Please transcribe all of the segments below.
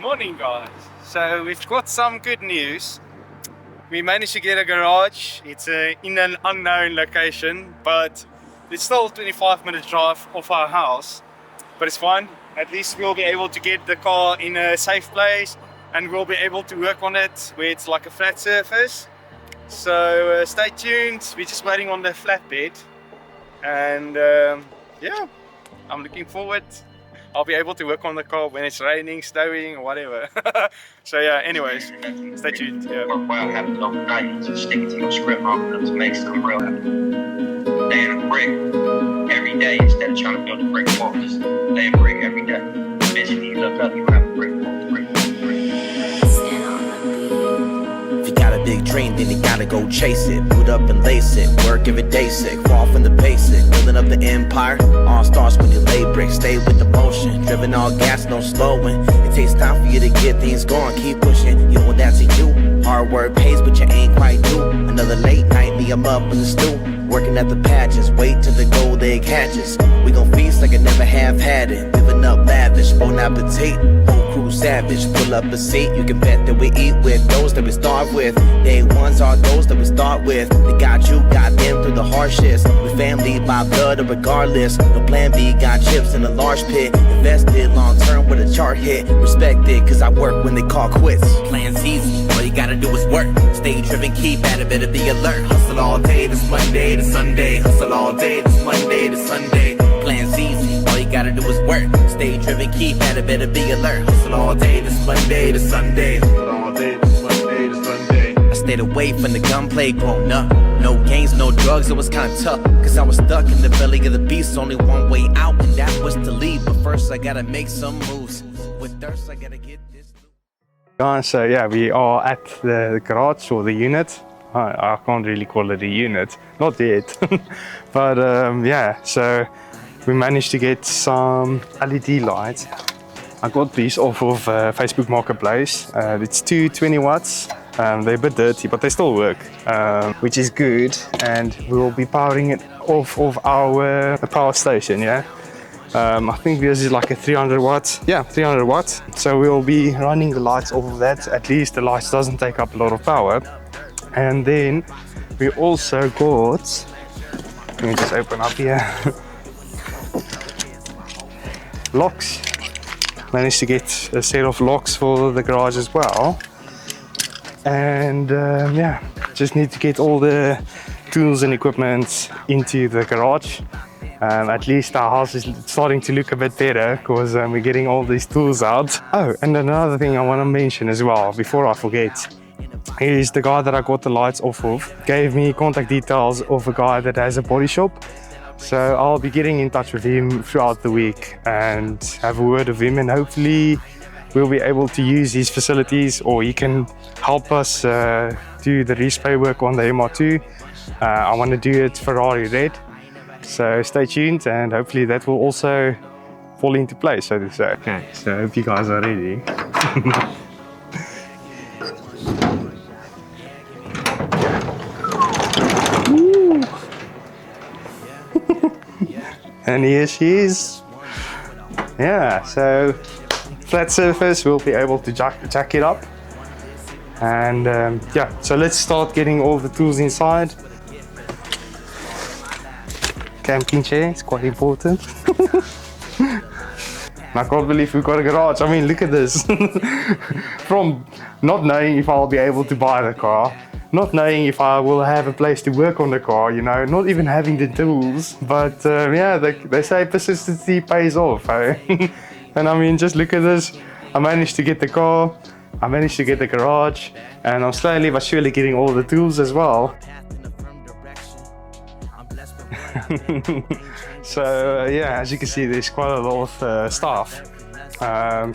Morning guys, so we've got some good news. We managed to get a garage. It's in an unknown location, but it's still a 25-minute drive off our house, but it's fine. At least we'll be able to get the car in a safe place and we'll be able to work on it where it's like a flat surface. So stay tuned, we're just waiting on the flatbed, and yeah, I'm looking forward. I'll be able to work on the car when it's raining, snowing, or whatever. So yeah, anyways, stay tuned. Yeah. Work well, have a long night, to stick it to your script long enough to make something real happen. Laying a brick every day instead of trying to build a brick wall. Just lay a brick every day. Eventually you look up, you have a brick wall, brick wall, brick wall. If you got a big dream, then you gotta go chase it. Boot up and lace it, work every day sick. Fall from the basic, building up the empire. All starts when you lay bricks, stay with the motion. Driven all gas, no slowing. It takes time for you to get things going, keep pushing. You owe that to you. Hard work pays, but you ain't quite due. Another late night, me, I'm up in the stew. Working at the patches, wait till the gold egg hatches. We gon' feast like I never have had it. Living up lavish, bon appetit. Whole crew savage, pull up a seat. You can bet that we eat with those that we start with. Day ones are those that we start with. They got you, got them through the hardships. We family by blood or regardless. No plan B, got chips in a large pit. Invested long term with a chart hit. Respected, cause I work when they call quits. Plan's easy, all you gotta do is work. Stay driven, keep at it, better be alert. Hustle all day, this Monday to Sunday. Hustle all day, this Monday to Sunday. Plan's easy, all you gotta do is work. Stay driven, keep at it, better be alert. Hustle all day, this Monday to Sunday. Hustle all day, this Monday to Sunday. I stayed away from the gunplay growing up. No games, no drugs, it was kinda tough. Cause I was stuck in the belly of the beast. Only one way out, and that was to leave. But first I gotta make some moves. With thirst I gotta get this. Guys, so yeah, we are at the garage or the unit. I can't really call it a unit, not yet. But yeah, so we managed to get some LED lights. I got these off of Facebook Marketplace. It's 220 watts. They're a bit dirty, but they still work, which is good. And we will be powering it off of our power station, yeah. I think this is like a 300 watts. Yeah, 300 watts. So we'll be running the lights off of that. At least the lights doesn't take up a lot of power. And then we also got, let me just open up here, locks. Managed to get a set of locks for the garage as well. And yeah, just need to get all the tools and equipment into the garage. At least our house is starting to look a bit better because we're getting all these tools out. Oh, and another thing I want to mention as well before I forget is the guy that I got the lights off of gave me contact details of a guy that has a body shop. So I'll be getting in touch with him throughout the week and have a word with him, and hopefully we'll be able to use his facilities, or he can help us do the respray work on the MR2. I want to do it Ferrari red. So stay tuned, and hopefully that will also fall into place, so to say. Okay, so I hope you guys are ready. And here she is. Yeah, so flat surface, we'll be able to jack it up. And yeah, so let's start getting all the tools inside. Camping chair, it's quite important. I can't believe we've got a garage. I mean, look at this. From not knowing if I'll be able to buy the car, not knowing if I will have a place to work on the car, you know, not even having the tools. But yeah, they say persistency pays off. Eh? And I mean, just look at this. I managed to get the car, I managed to get the garage, and I'm slowly but surely getting all the tools as well. So yeah, as you can see, there's quite a lot of stuff.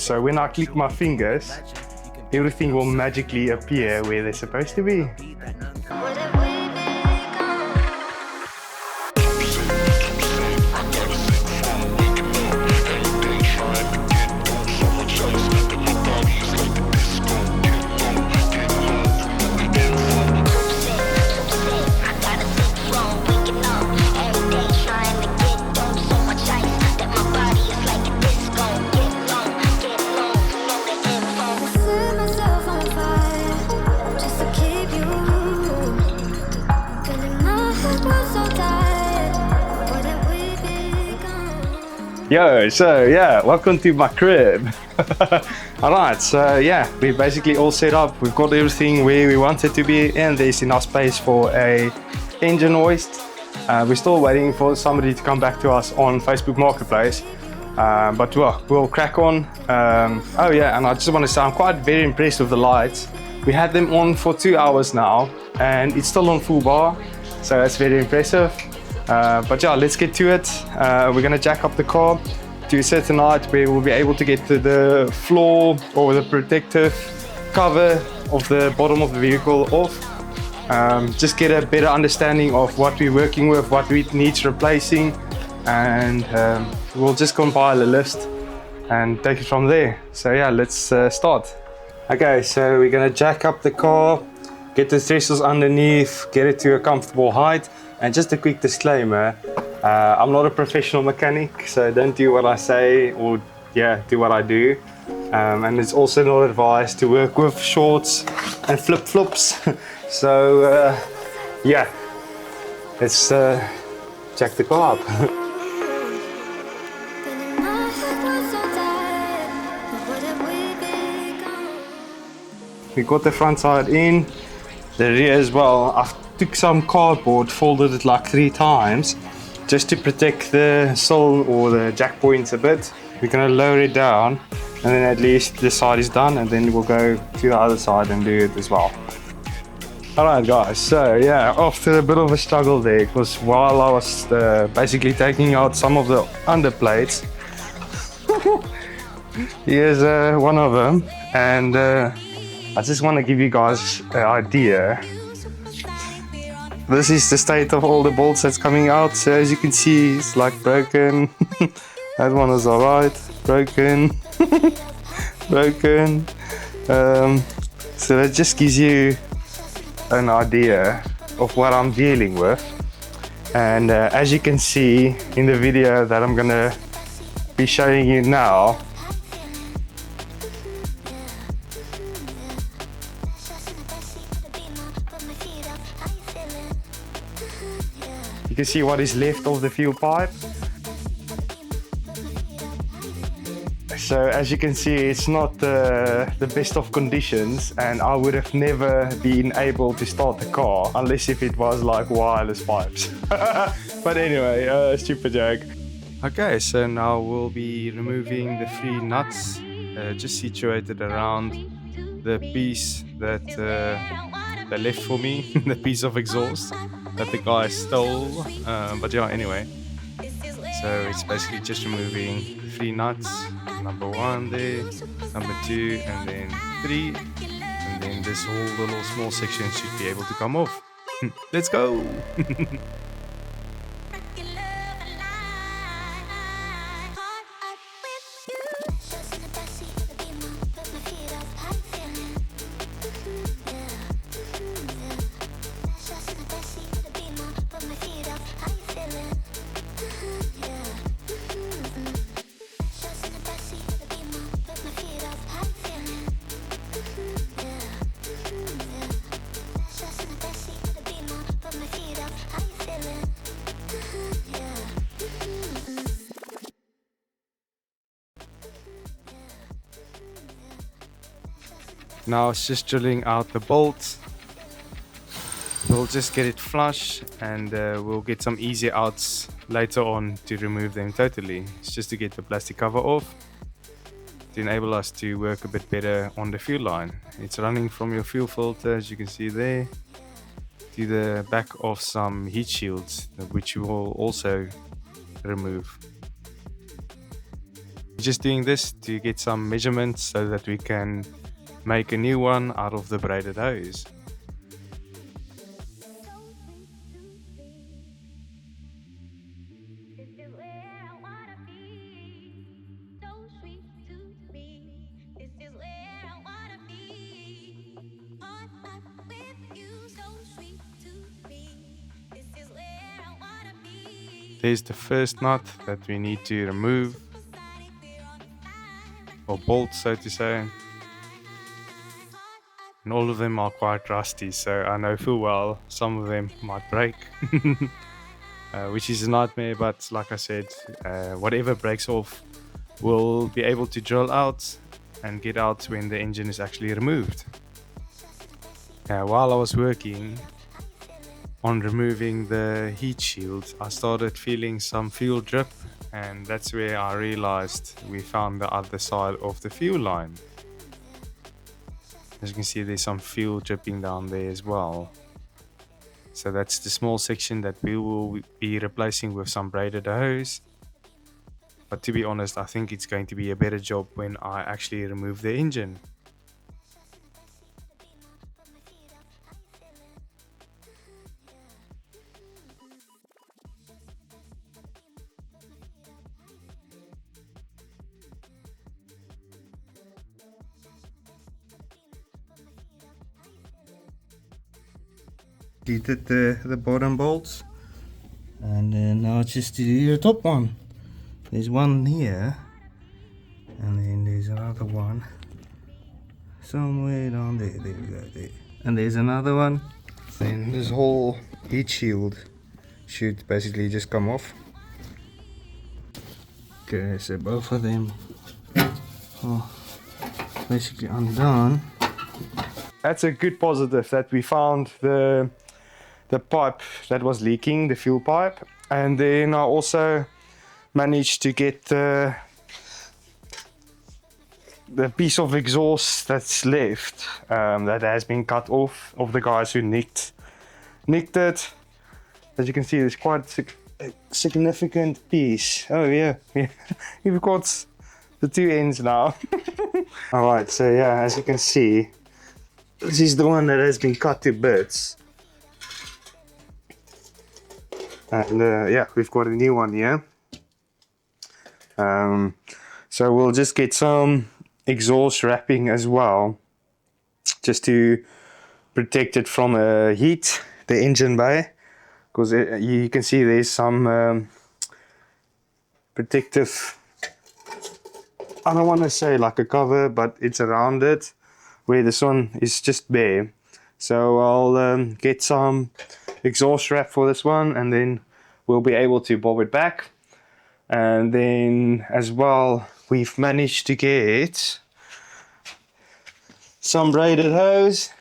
So when I click my fingers, everything will magically appear where they're supposed to be. Yo, so yeah, welcome to my crib. Alright, so yeah, we're basically all set up. We've got everything where we want it to be, and there's enough space for a engine hoist. We're still waiting for somebody to come back to us on Facebook Marketplace. But well, we'll crack on. Oh yeah, and I just want to say I'm quite very impressed with the lights. We had them on for 2 hours now, and it's still on full bar, so that's very impressive. But yeah, let's get to it. We're gonna jack up the car to a certain height where we'll be able to get to the floor or the protective cover of the bottom of the vehicle off. Just get a better understanding of what we're working with, what we needs replacing, and we'll just compile a list and take it from there. So yeah, let's start. Okay, so we're gonna jack up the car, get the thistles underneath, get it to a comfortable height. And just a quick disclaimer, I'm not a professional mechanic, so don't do what I say, or yeah, do what I do. And it's also not advised to work with shorts and flip-flops. So yeah, let's check the car up. We got the front side in, the rear as well. I took some cardboard, folded it like 3 times just to protect the sill or the jack points a bit. We're gonna lower it down, and then at least this side is done, and then we'll go to the other side and do it as well. Alright guys, so yeah, after a bit of a struggle there, because while I was basically taking out some of the underplates, here's one of them, and I just want to give you guys an idea. This is the state of all the bolts that's coming out. So as you can see, it's like broken. That one is alright. Broken. Broken. So that just gives you an idea of what I'm dealing with. And as you can see in the video that I'm gonna be showing you now, you can see what is left of the fuel pipe. So as you can see, it's not the best of conditions, and I would have never been able to start the car unless if it was like wireless pipes. But anyway, stupid joke. Okay, so now we'll be removing the 3 nuts just situated around the piece that they left for me, the piece of exhaust that the guy stole. But yeah, anyway, so it's basically just removing 3 nuts. Number 1 there, number 2, and then 3, and then this whole little small section should be able to come off. Let's go. Now it's just drilling out the bolts. We'll just get it flush, and we'll get some easy outs later on to remove them totally. It's just to get the plastic cover off to enable us to work a bit better on the fuel line. It's running from your fuel filter, as you can see there, to the back of some heat shields, which we will also remove. Just doing this to get some measurements so that we can make a new one out of the braided hose. There's the first nut that we need to remove, or bolt so to say. And all of them are quite rusty, so I know full well some of them might break. which is a nightmare, but like I said, whatever breaks off, we'll be able to drill out and get out when the engine is actually removed. While I was working on removing the heat shield, I started feeling some fuel drip, and that's where I realized we found the other side of the fuel line. As you can see, there's some fuel dripping down there as well. So that's the small section that we will be replacing with some braided hose. But to be honest, I think it's going to be a better job when I actually remove the engine. Did the bottom bolts, and now it's just to do the top one. There's one here, and then there's another one somewhere down there. There we go, there. And there's another one. Then this whole heat shield should basically just come off. Okay, so both of them are basically undone. That's a good positive that we found the pipe that was leaking, the fuel pipe, and then I also managed to get the piece of exhaust that's left, that has been cut off of the guys who nicked it. As you can see, there's quite a significant piece. Oh yeah, we've got the two ends now. Alright, so yeah, as you can see, this is the one that has been cut to bits. And yeah, we've got a new one here. So we'll just get some exhaust wrapping as well, just to protect it from heat, the engine bay, because you can see there's some protective, I don't want to say like a cover, but it's around it where this one is just bare. So I'll get some exhaust wrap for this one, and then we'll be able to bob it back. And then as well, we've managed to get some braided hose.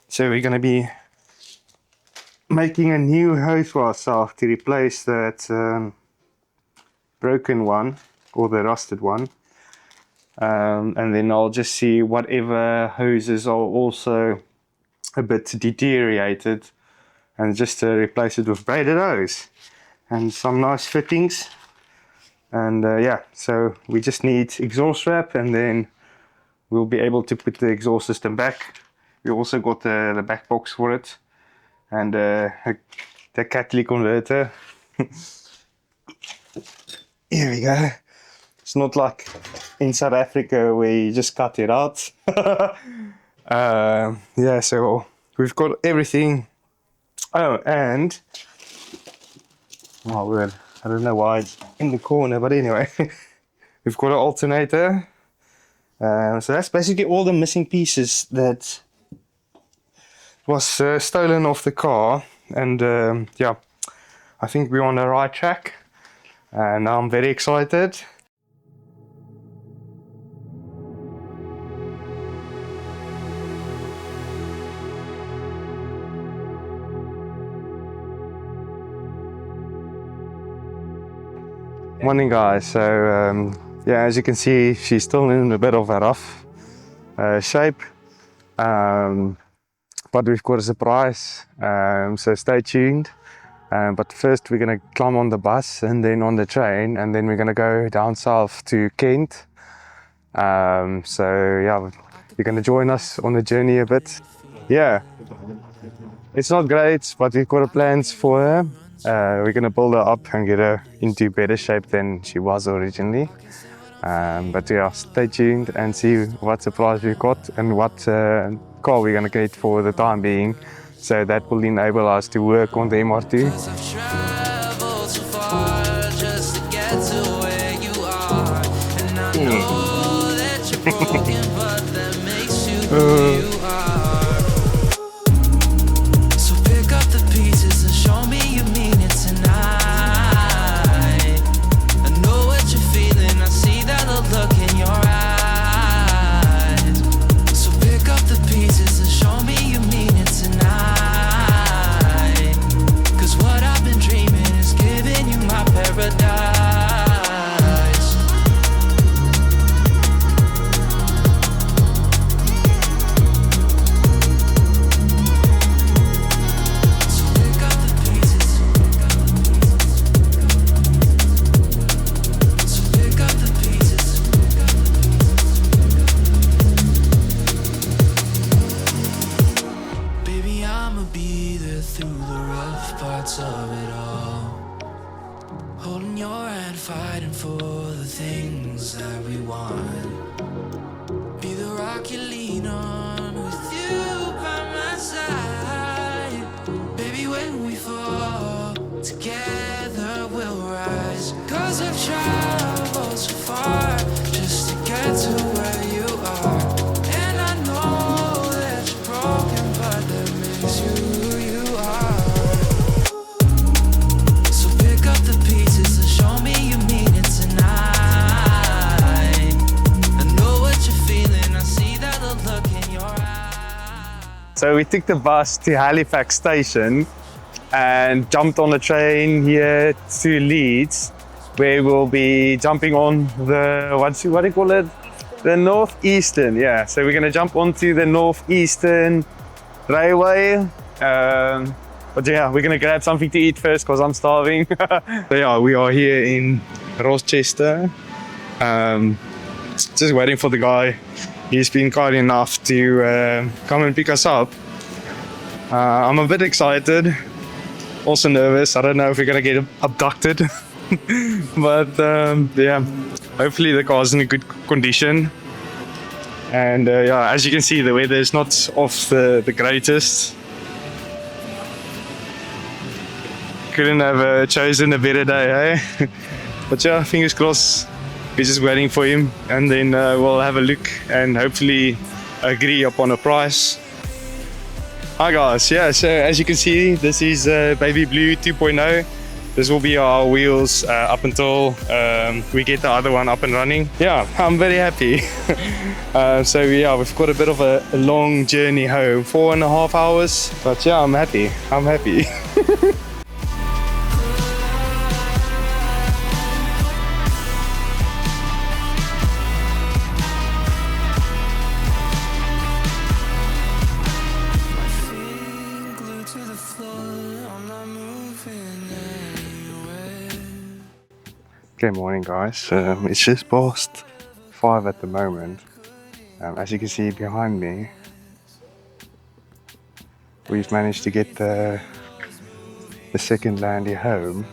So we're going to be making a new hose for ourselves to replace that broken one, or the rusted one. And then I'll just see whatever hoses are also a bit deteriorated, and just replace it with braided hose and some nice fittings. And yeah, so we just need exhaust wrap, and then we'll be able to put the exhaust system back. We also got the back box for it, and the catalytic converter. Here we go. It's not like in South Africa where you just cut it out. Yeah, so we've got everything. Oh, and oh word, I don't know why it's in the corner, but anyway, we've got an alternator. So that's basically all the missing pieces that was stolen off the car. And yeah, I think we're on the right track, and I'm very excited. Morning guys, so yeah, as you can see, she's still in a bit of a rough shape, but we've got a surprise, so stay tuned. But first we're going to climb on the bus and then on the train, and then we're going to go down south to Kent. So yeah, you're going to join us on the journey a bit. Yeah, it's not great, but we've got plans for her. We're going to build her up and get her into better shape than she was originally. But yeah, stay tuned and see what surprise we've got and what car we're going to get for the time being. So that will enable us to work on the MR2. So pick up the pieces and show for the things that we want. Be the rock you lean on, with you by my side. Baby, when we fall, together we'll rise. 'Cause I've traveled so far just to get to where you are. And I know that you're broken, but that makes you who you are. So pick up the pieces and show me you mean it tonight. I know what you're feeling, I see that look in your eyes. So we took the bus to Halifax station and jumped on a train here to Leeds, where we'll be jumping on the, what do you call it? The Northeastern, yeah. So we're gonna jump onto the Northeastern Railway. But yeah, we're gonna grab something to eat first because I'm starving. So yeah, we are here in Rochester. Just waiting for the guy. He's been kind enough to come and pick us up. I'm a bit excited, also nervous. I don't know if we're gonna get abducted. But yeah, hopefully the car's in a good condition. And yeah, as you can see, the weather is not of the greatest. Couldn't have chosen a better day, eh? But yeah, fingers crossed. We're just waiting for him, and then we'll have a look and hopefully agree upon a price. Hi guys, yeah, so as you can see, this is Baby Blue 2.0. This will be our wheels up until we get the other one up and running. Yeah, I'm very happy. So yeah, we've got a bit of a long journey home, 4.5 hours. But yeah, I'm happy. Good morning guys, it's just past 5 at the moment. As you can see behind me, we've managed to get the second Landy home.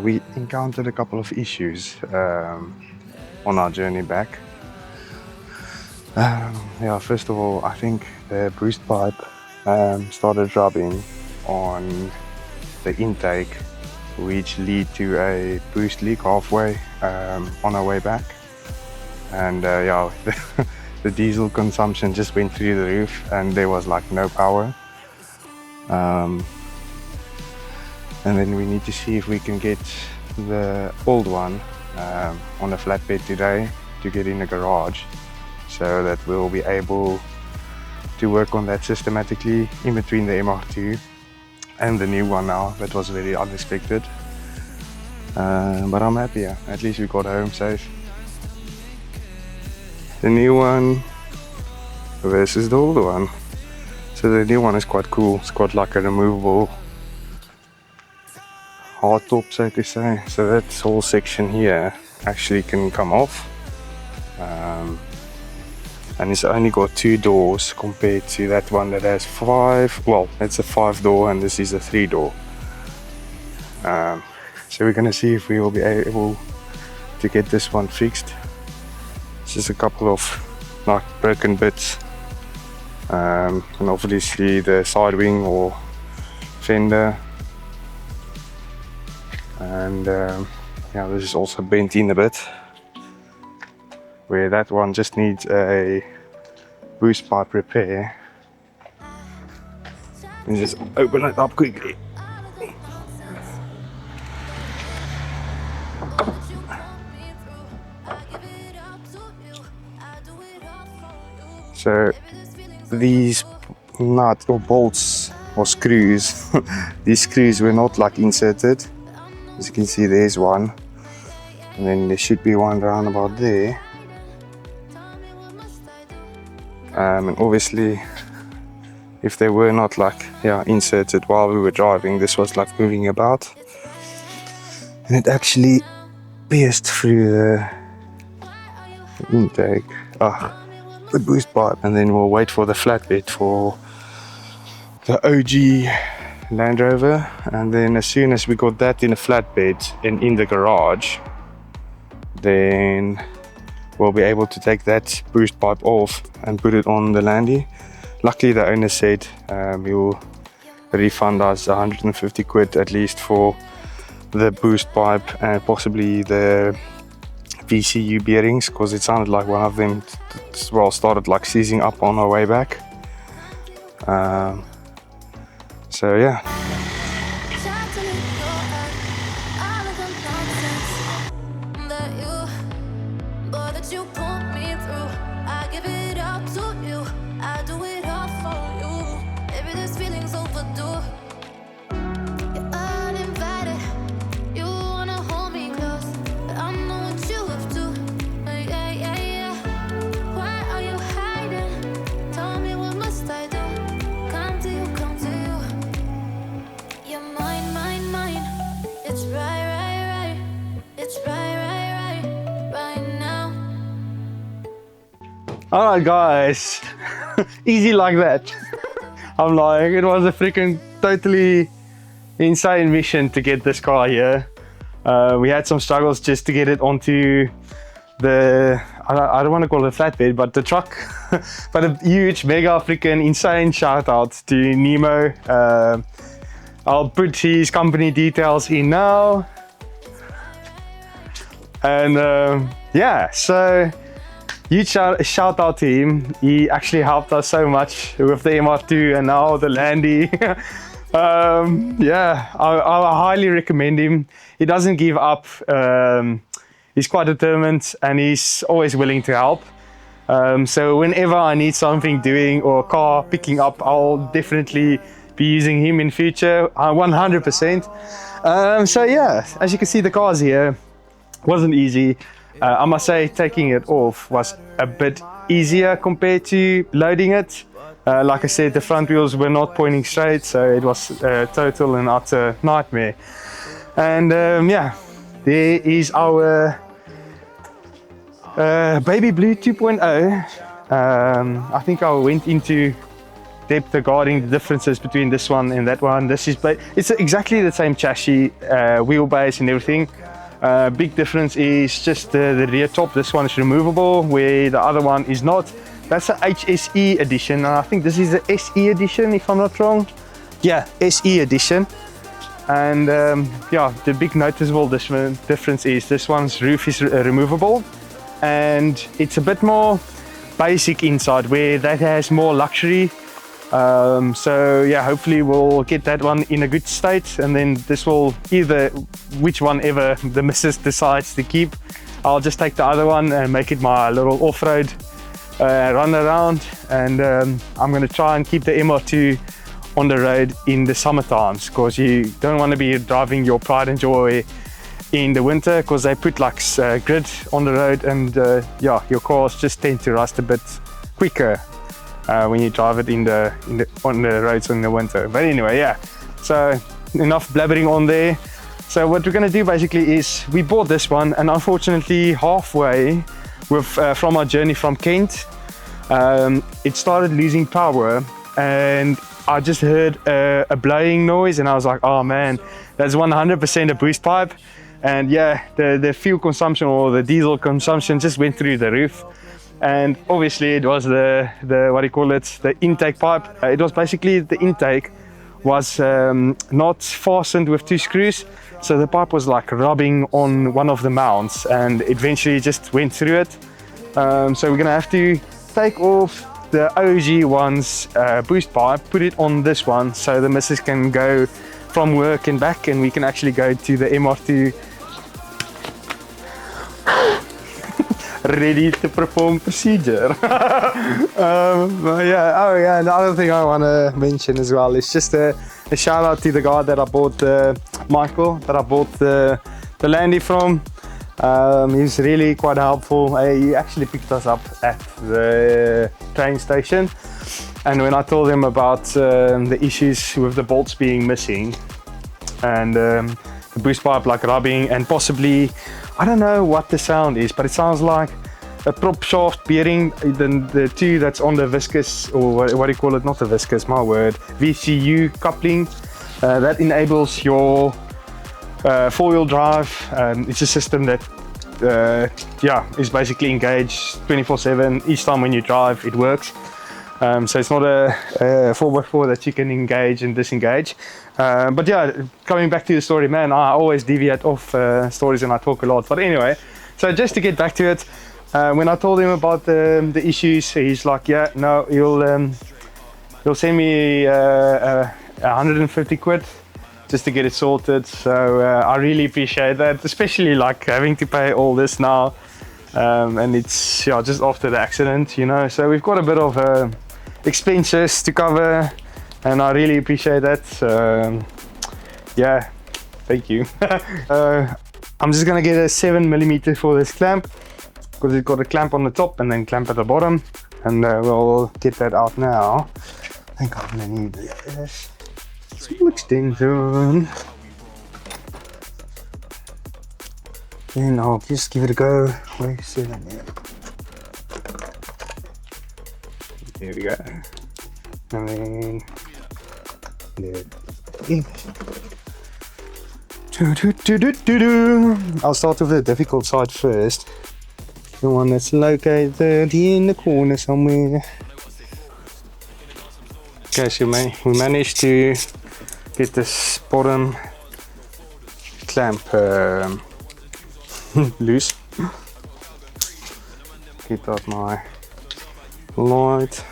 We encountered a couple of issues on our journey back. Yeah, first of all, I think the boost pipe started rubbing on the intake, which lead to a boost leak halfway on our way back. And yeah, the diesel consumption just went through the roof and there was like no power. And then we need to see if we can get the old one on a flatbed today to get in the garage, so that we'll be able to work on that systematically in between the MR2 and the new one now. That was very unexpected, but I'm happy, yeah. At least we got home safe. The new one versus the older one. So the new one is quite cool. It's got like a removable hard top, so to say. So that whole section here actually can come off. And it's only got 2 doors compared to that one that has 5. Well, it's a 5 door and this is a 3 door. So we're gonna see if we will be able to get this one fixed. It's just a couple of like broken bits, and obviously the side wing or fender, and yeah, this is also bent in a bit, where that one just needs a boost pipe repair. And just open it up quickly. So these nuts or bolts or screws, these screws were not like inserted. As you can see, there's one, and then there should be one around about there. And obviously, if they were not like inserted while we were driving, this was like moving about, and it actually pierced through the intake, the boost pipe. And then we'll wait for the flatbed for the OG Land Rover, and then as soon as we got that in a flatbed and in the garage, then we'll be able to take that boost pipe off and put it on the Landy. Luckily the owner said he'll refund us 150 quid at least for the boost pipe and possibly the VCU bearings, because it sounded like one of them started like seizing up on our way back. So yeah. Alright guys, easy like that. I'm like, it was a freaking totally insane mission to get this car here. We had some struggles just to get it onto the, I don't want to call it a flatbed, but the truck. But a huge, mega freaking insane shout out to Nemo. I'll put his company details in now. And yeah, so huge shout out to him. He actually helped us so much with the MR2 and now the Landy. Yeah, I highly recommend him. He doesn't give up. He's quite determined and he's always willing to help. So whenever I need something doing or a car picking up, I'll definitely be using him in future, 100%. So yeah, as you can see, the cars here wasn't easy. I must say taking it off was a bit easier compared to loading it. Like I said, the front wheels were not pointing straight, so it was a total and utter nightmare. And yeah, there is our Baby Blue 2.0. I think I went into depth regarding the differences between this one and that one. This is, it's exactly the same chassis, wheelbase and everything. Big difference is just the rear top. This one is removable, where the other one is not. That's the HSE edition, and I think this is the SE edition, if I'm not wrong. Yeah, SE edition. And yeah, the big noticeable difference is this one's roof is removable, and it's a bit more basic inside, where that has more luxury. So yeah, hopefully we'll get that one in a good state, and then this will either, which one ever the missus decides to keep, I'll just take the other one and make it my little off-road run around. And I'm going to try and keep the MR2 on the road in the summer times, because you don't want to be driving your pride and joy in the winter, because they put like grid on the road, and yeah, your cars just tend to rust a bit quicker when you drive it on the roads in the winter. But anyway, yeah, so enough blabbering on there. So what we're going to do basically is we bought this one, and unfortunately halfway from our journey from Kent, it started losing power, and I just heard a blowing noise, and I was like, oh man, that's 100% a boost pipe. And yeah, the fuel consumption or the diesel consumption just went through the roof. And obviously it was the what do you call it, the intake pipe. It was basically, the intake was not fastened with 2 screws, so the pipe was like rubbing on one of the mounts, and eventually just went through it. So we're gonna have to take off the OG one's boost pipe, put it on this one, so the missus can go from work and back, and we can actually go to the MR2 ready to perform procedure. But yeah, oh yeah, the other thing I want to mention as well is just a shout out to the guy that I bought, Michael, that I bought the Landy from. He's really quite helpful. He actually picked us up at the train station, and when I told him about the issues with the bolts being missing and the boost pipe like rubbing, and possibly, I don't know what the sound is, but it sounds like a prop shaft bearing, the two that's on the viscous, or what do you call it, not the viscous, my word, VCU coupling, that enables your 4-wheel drive. It's a system that yeah, is basically engaged 24/7. Each time when you drive, it works. So it's not a 4x4 that you can engage and disengage. But yeah, coming back to the story, man, I always deviate off stories and I talk a lot. But anyway, so just to get back to it, when I told him about the issues, he's like, yeah, no, he'll send me 150 quid just to get it sorted. So I really appreciate that, especially like having to pay all this now. And it's just after the accident, you know, so we've got a bit of expenses to cover, and I really appreciate that. Yeah, thank you. I'm just gonna get a 7mm for this clamp, because it's got a clamp on the top and then clamp at the bottom, and we'll get that out now. I think I'm gonna need this small extension. Then I'll just give it a go. Where's it in there? There we go. And then there. I'll start with the difficult side first. The one that's located in the corner somewhere. Okay, so we managed to get this bottom clamp loose. Get out my light.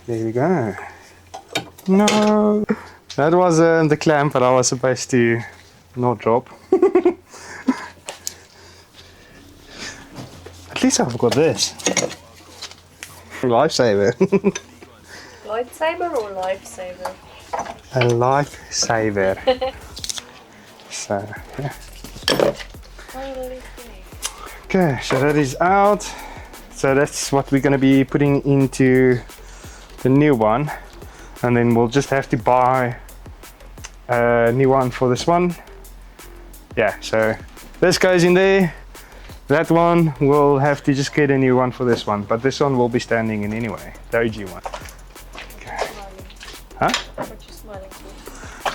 There we go. No, that was the clamp that I was supposed to not drop. At least I've got this. Lifesaver. Lightsaber or lifesaver? A lifesaver. So, yeah. Okay, so that is out. So that's what we're going to be putting into the new one, and then we'll just have to buy a new one for this one. Yeah, so this goes in there. That one we'll have to just get a new one for this one, but this one will be standing in anyway, the OG one. Okay. Huh? What you smiling for?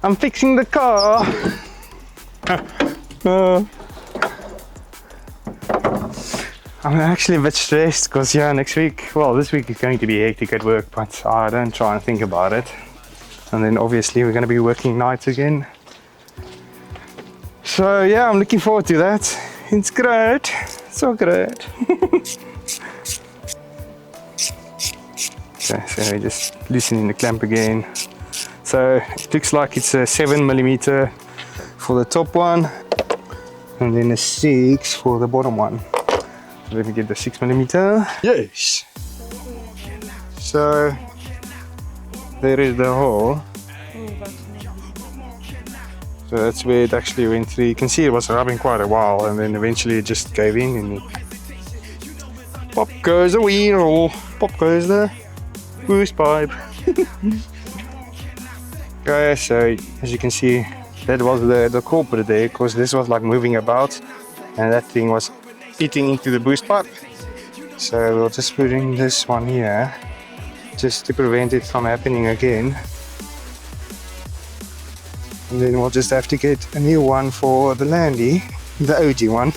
I'm fixing the car. I'm actually a bit stressed because next week, well, this week is going to be hectic at work, but I don't try and think about it. And then obviously we're going to be working nights again. So yeah, I'm looking forward to that. It's great, so great. Okay, so we're just loosening the clamp again. So it looks like it's a 7mm for the top one, and then a 6 for the bottom one. Let me get the 6mm. Yes. So there is the hole. So that's where it actually went through. You can see it was rubbing quite a while, and then eventually it just gave in, and pop goes the wheel, pop goes the boost pipe. Okay, so as you can see, that was the culprit there, because this was like moving about, and that thing was eating into the boost pipe. So we'll just put in this one here, just to prevent it from happening again. And then we'll just have to get a new one for the Landy, the OG one.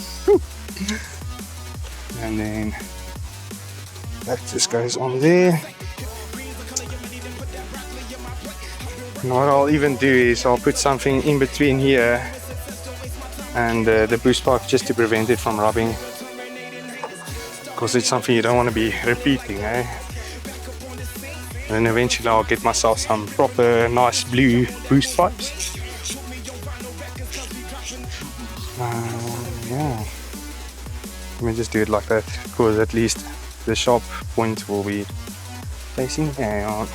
And then that just goes on there. And what I'll even do is I'll put something in between here and the boost pipe, just to prevent it from rubbing, because it's something you don't want to be repeating, eh? And eventually I'll get myself some proper nice blue boost pipes. Yeah, let me just do it like that, because at least the sharp point will be facing down.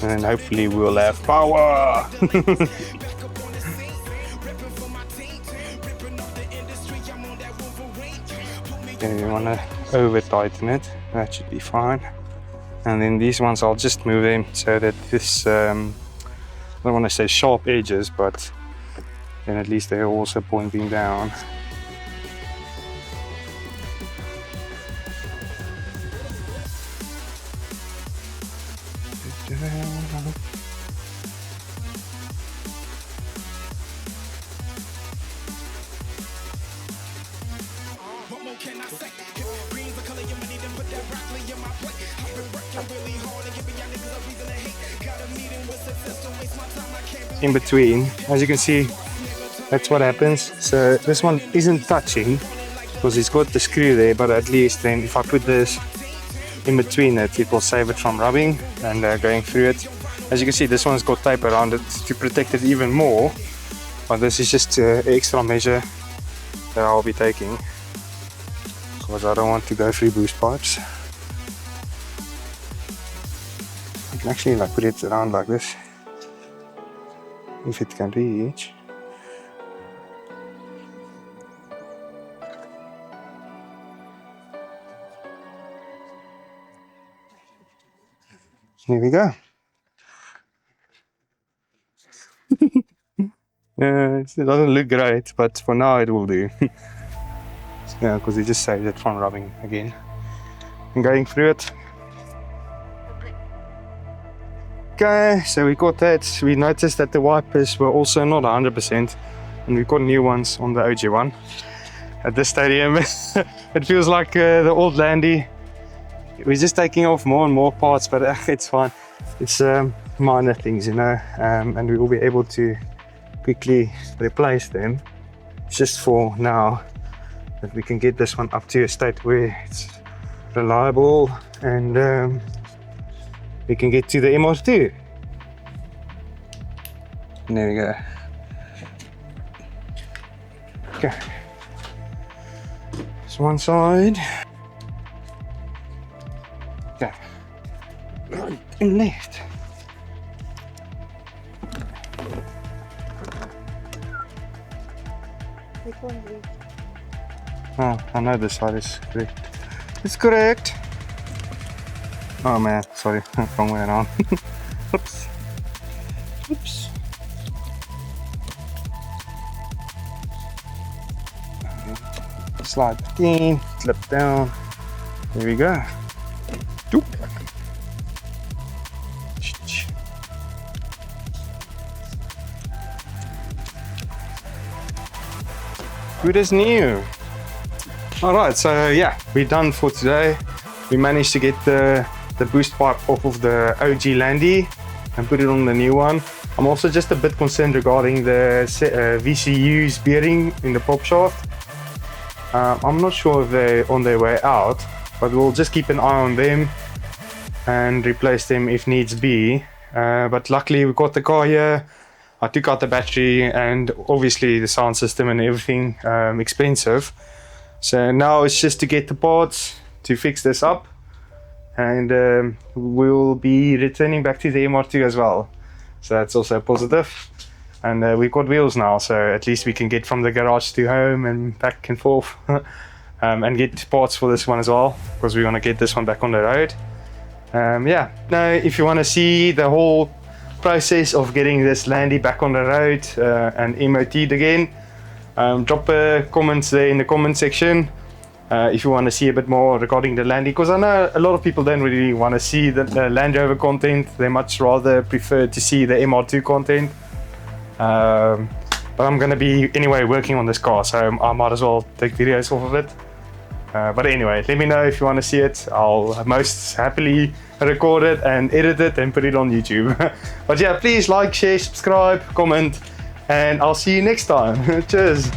And hopefully we'll have power. Okay, you want to over tighten it, that should be fine. And then these ones I'll just move them so that this, I don't want to say sharp edges, but then at least they're also pointing down. In between, as you can see, that's what happens. So this one isn't touching because it's got the screw there, but at least then if I put this in between it, it will save it from rubbing and going through it. As you can see, this one's got tape around it to protect it even more, but this is just an extra measure that I'll be taking because I don't want to go through boost pipes. You can actually like put it around like this if it can reach. Here we go. It doesn't look great, but for now it will do. Yeah, because it just saves it from rubbing again. And going through it. Okay, so we got that. We noticed that the wipers were also not 100%, and we got new ones on the OG one. At this stadium, it feels like the old Landy. We're just taking off more and more parts, but it's fine. It's minor things, you know, and we will be able to quickly replace them. It's just for now that we can get this one up to a state where it's reliable and we can get to the MR2. And there we go. Okay. This one side. Okay. Right and left. Oh, I know this side is correct. It's correct. Oh man, sorry, wrong way around. Oops. Oops. Slide back in, slip down. There we go. Doop. Good as new. Alright, so yeah, we're done for today. We managed to get the boost pipe off of the OG Landy and put it on the new one. I'm also just a bit concerned regarding the VCU's bearing in the prop shaft. I'm not sure if they're on their way out, but we'll just keep an eye on them and replace them if needs be. But luckily we got the car here. I took out the battery and obviously the sound system and everything expensive. So now it's just to get the parts to fix this up, and we'll be returning back to the MR2 as well. So that's also positive. And we've got wheels now, so at least we can get from the garage to home and back and forth and get parts for this one as well, because we want to get this one back on the road. Yeah, now if you want to see the whole process of getting this Landy back on the road and MOT'd again, drop a comment there in the comment section if you want to see a bit more regarding the Landy, because I know a lot of people don't really want to see the Land Rover content. They much rather prefer to see the MR2 content. But I'm going to be anyway working on this car, so I might as well take videos off of it. But anyway, let me know if you want to see it. I'll most happily record it and edit it and put it on YouTube. But yeah, please like, share, subscribe, comment, and I'll see you next time. Cheers.